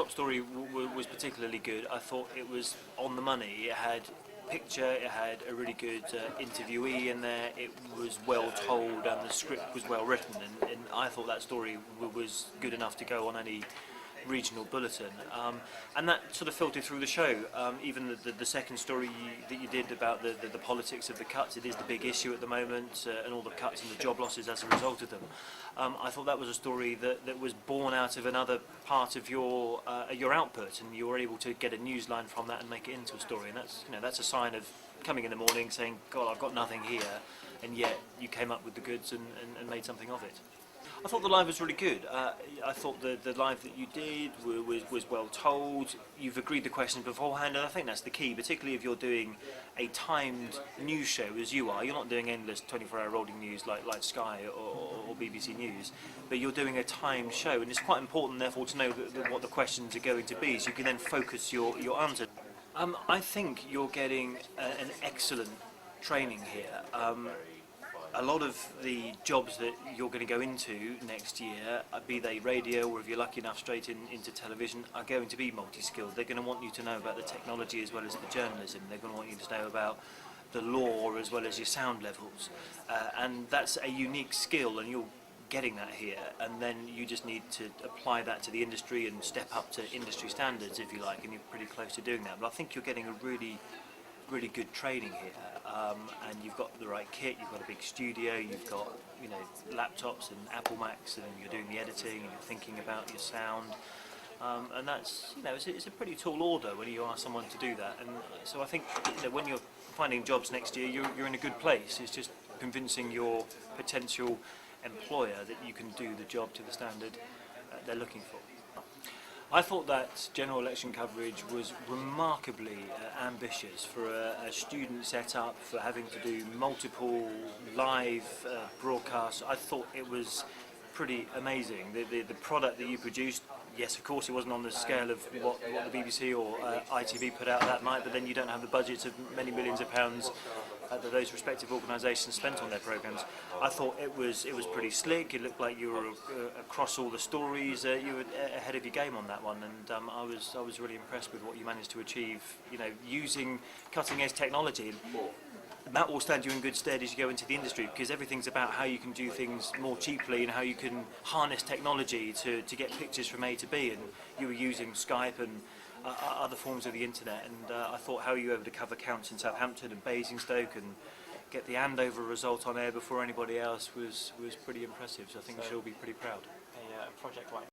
top story was particularly good. I thought it was on the money. It had picture, it had a really good interviewee in there, it was well told and the script was well written, and I thought that story was good enough to go on any regional bulletin, and that sort of filtered through the show. Even the second story that you did about the politics of the cuts, it is the big issue at the moment, and all the cuts and the job losses as a result of them. I thought that was a story that was born out of another part of your output, and you were able to get a news line from that and make it into a story, and that's a sign of coming in the morning saying, God, I've got nothing here, and yet you came up with the goods and made something of it. I thought the live was really good. I thought the live that you did was well told. You've agreed the questions beforehand, and I think that's the key, particularly if you're doing a timed news show as you are. You're not doing endless 24-hour rolling news like Sky or BBC News, but you're doing a timed show, and it's quite important, therefore, to know what the questions are going to be, so you can then focus your answer. I think you're getting an excellent training here. A lot of the jobs that you're going to go into next year, be they radio or if you're lucky enough straight into television, are going to be multi-skilled. They're going to want you to know about the technology as well as the journalism. They're going to want you to know about the law as well as your sound levels. And that's a unique skill, and you're getting that here. And then you just need to apply that to the industry and step up to industry standards, if you like, and you're pretty close to doing that. But I think you're getting a really good training here, and you've got the right kit, you've got a big studio, you've got laptops and Apple Macs, and you're doing the editing and you're thinking about your sound, and that's it's a pretty tall order when you ask someone to do that. And so I think when you're finding jobs next year, you're in a good place. It's just convincing your potential employer that you can do the job to the standard they're looking for. I thought that general election coverage was remarkably ambitious for a student setup, for having to do multiple live broadcasts. I thought it was pretty amazing. The product that you produced, yes, of course, it wasn't on the scale of what the BBC or ITV put out that night, but then you don't have the budgets of many millions of pounds that those respective organisations spent on their programmes. I thought it was pretty slick. It looked like you were across all the stories. You were ahead of your game on that one, and I was really impressed with what you managed to achieve. Using cutting-edge technology. That will stand you in good stead as you go into the industry, because everything's about how you can do things more cheaply and how you can harness technology to get pictures from A to B. And you were using Skype and other forms of the internet, and I thought how you were able to cover counts in Southampton and Basingstoke and get the Andover result on air before anybody else was pretty impressive. So I think you should all be pretty proud. A project like